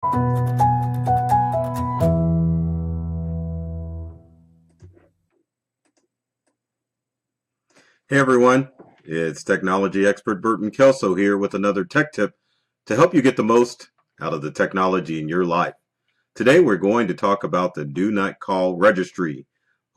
Hey everyone, it's technology expert Burton Kelso here with another tech tip to help you get the most out of the technology in your life. Today we're going to talk about the Do Not Call Registry,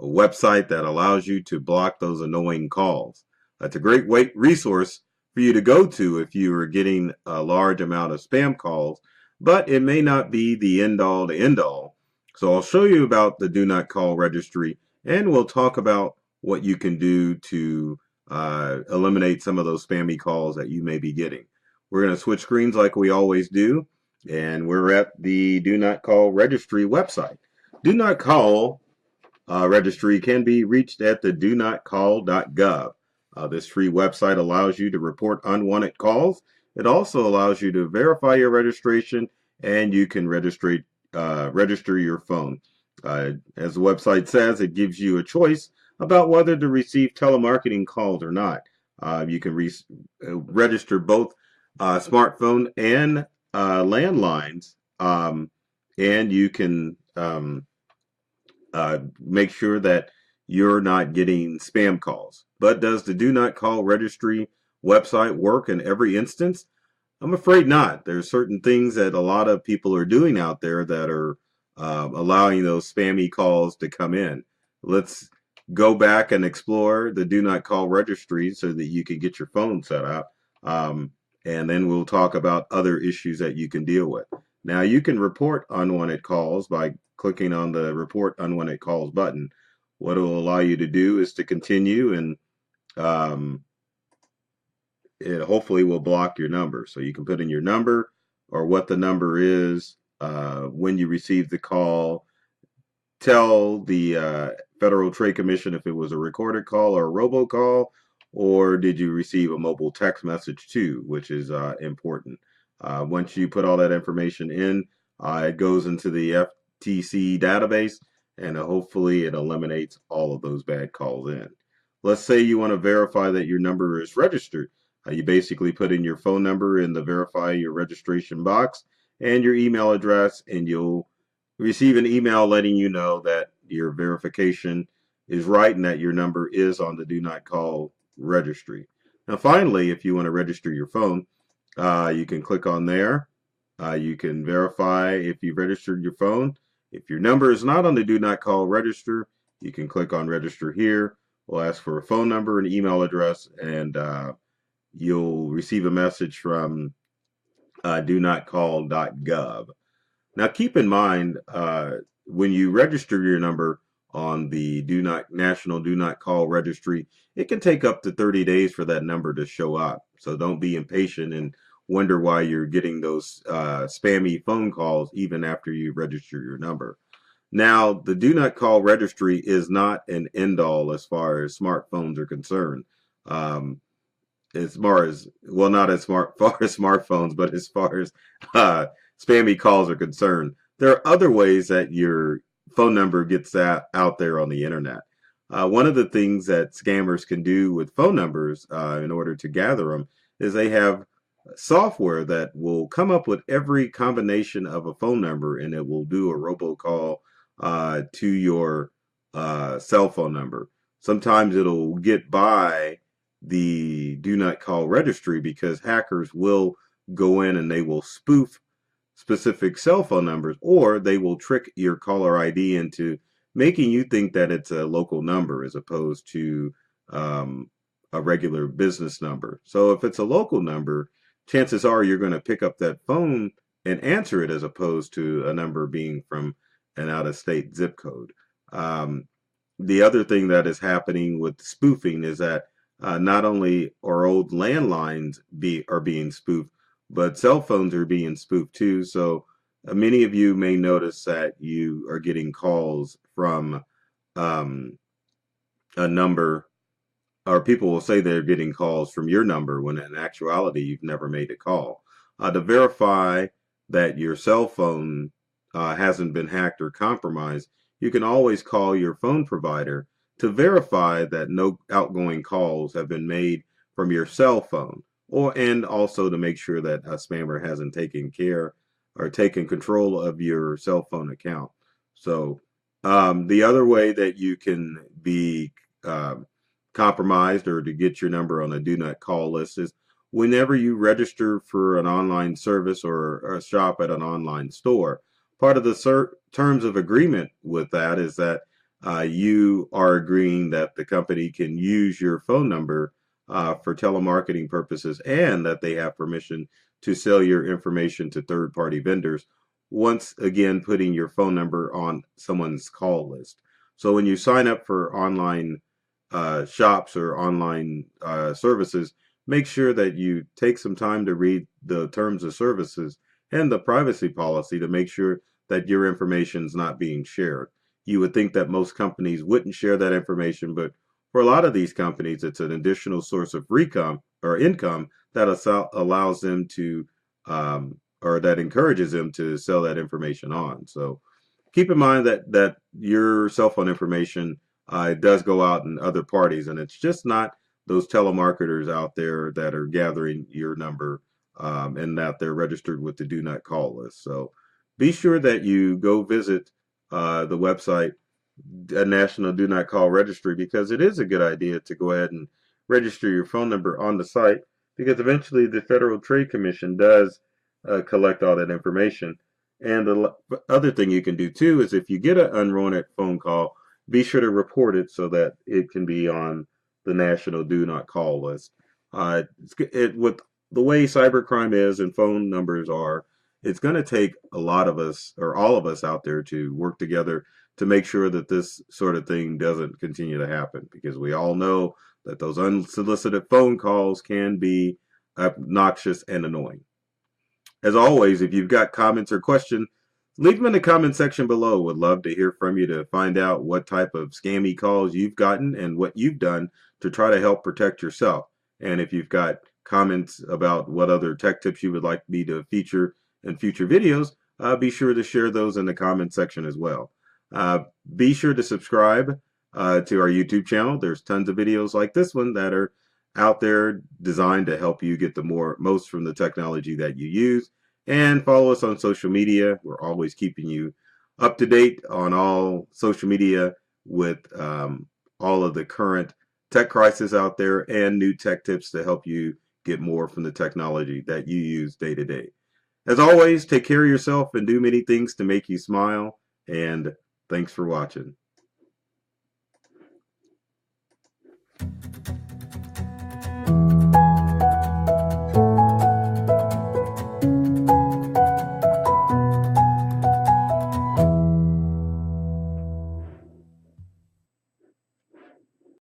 a website that allows you to block those annoying calls. That's a great resource for you to go to if you are getting a large amount of spam calls, but it may not be the end all to end all. So I'll show you about the Do Not Call Registry and we'll talk about what you can do to eliminate some of those spammy calls that you may be getting. We're going to switch screens like we always do, and we're at the Do Not Call Registry website. Do Not Call Registry can be reached at the donotcall.gov. This free website allows you to report unwanted calls. It also allows you to verify your registration, and you can register your phone. As the website says, it gives you a choice about whether to receive telemarketing calls or not. You can register both smartphone and landlines, and you can make sure that you're not getting spam calls. But does the Do Not Call Registry website work in every instance? I'm afraid not. There's certain things that a lot of people are doing out there that are allowing those spammy calls to come in. Let's go back and explore the Do Not Call Registry so that you can get your phone set up. And then we'll talk about other issues that you can deal with. Now, you can report unwanted calls by clicking on the Report Unwanted Calls button. What it will allow you to do is to continue, and it hopefully will block your number. So you can put in your number or what the number is when you receive the call. Tell the Federal Trade Commission if it was a recorded call or a robocall, or did you receive a mobile text message too, which is important. Once you put all that information in, it goes into the FTC database, and hopefully it eliminates all of those bad calls in. Let's say you want to verify that your number is registered. You basically put in your phone number in the verify your registration box and your email address, and you'll receive an email letting you know that your verification is right and that your number is on the Do Not Call Registry. Now, finally, if you want to register your phone, you can click on there. You can verify if you've registered your phone. If your number is not on the Do Not Call Register, you can click on Register here. We'll ask for a phone number and email address, and you'll receive a message from donotcall.gov. Now, keep in mind, when you register your number on the National Do Not Call Registry, it can take up to 30 days for that number to show up. So don't be impatient and wonder why you're getting those spammy phone calls even after you register your number. Now, the Do Not Call Registry is not an end-all as far as smartphones are concerned. As far as, well, not as far as smartphones, but as far as spammy calls are concerned, there are other ways that your phone number gets out there on the internet. One of the things that scammers can do with phone numbers in order to gather them is they have software that will come up with every combination of a phone number, and it will do a robocall to your cell phone number. Sometimes it'll get by the Do Not Call Registry because hackers will go in and they will spoof specific cell phone numbers, or they will trick your caller ID into making you think that it's a local number as opposed to a regular business number. So if it's a local number, chances are you're going to pick up that phone and answer it as opposed to a number being from an out-of-state zip code. The other thing that is happening with spoofing is that not only are old landlines are being spoofed, but cell phones are being spoofed too. So many of you may notice that you are getting calls from a number, or people will say they're getting calls from your number when in actuality you've never made a call. To verify that your cell phone hasn't been hacked or compromised, you can always call your phone provider to verify that no outgoing calls have been made from your cell phone, and also to make sure that a spammer hasn't taken care are taking control of your cell phone account. So the other way that you can be um, compromised or to get your number on a do not call list is whenever you register for an online service or shop at an online store. Part of the terms of agreement with that is that you are agreeing that the company can use your phone number for telemarketing purposes and that they have permission to sell your information to third party vendors, once again putting your phone number on someone's call list. So when you sign up for online shops or online services, make sure that you take some time to read the terms of services and the privacy policy to make sure that your information is not being shared. You would think that most companies wouldn't share that information, but for a lot of these companies, it's an additional source of income that allows them to, or that encourages them to sell that information on. So keep in mind that your cell phone information does go out in other parties, and it's just not those telemarketers out there that are gathering your number and that they're registered with the Do Not Call list. So be sure that you go visit the website, National Do Not Call Registry, because it is a good idea to go ahead and register your phone number on the site, because eventually the Federal Trade Commission does collect all that information. And the other thing you can do too is if you get an unwanted phone call, be sure to report it so that it can be on the National Do Not Call list. With the way cybercrime is and phone numbers are, it's going to take a lot of us or all of us out there to work together to make sure that this sort of thing doesn't continue to happen, because we all know that those unsolicited phone calls can be obnoxious and annoying. As always, if you've got comments or questions, leave them in the comment section below. Would love to hear from you to find out what type of scammy calls you've gotten and what you've done to try to help protect yourself. And if you've got comments about what other tech tips you would like me to feature in future videos, be sure to share those in the comment section as well. Be sure to subscribe to our YouTube channel. There's tons of videos like this one that are out there designed to help you get the most from the technology that you use. And follow us on social media. We're always keeping you up to date on all social media with all of the current tech crisis out there and new tech tips to help you get more from the technology that you use day to day. As always, take care of yourself and do many things to make you smile. And thanks for watching.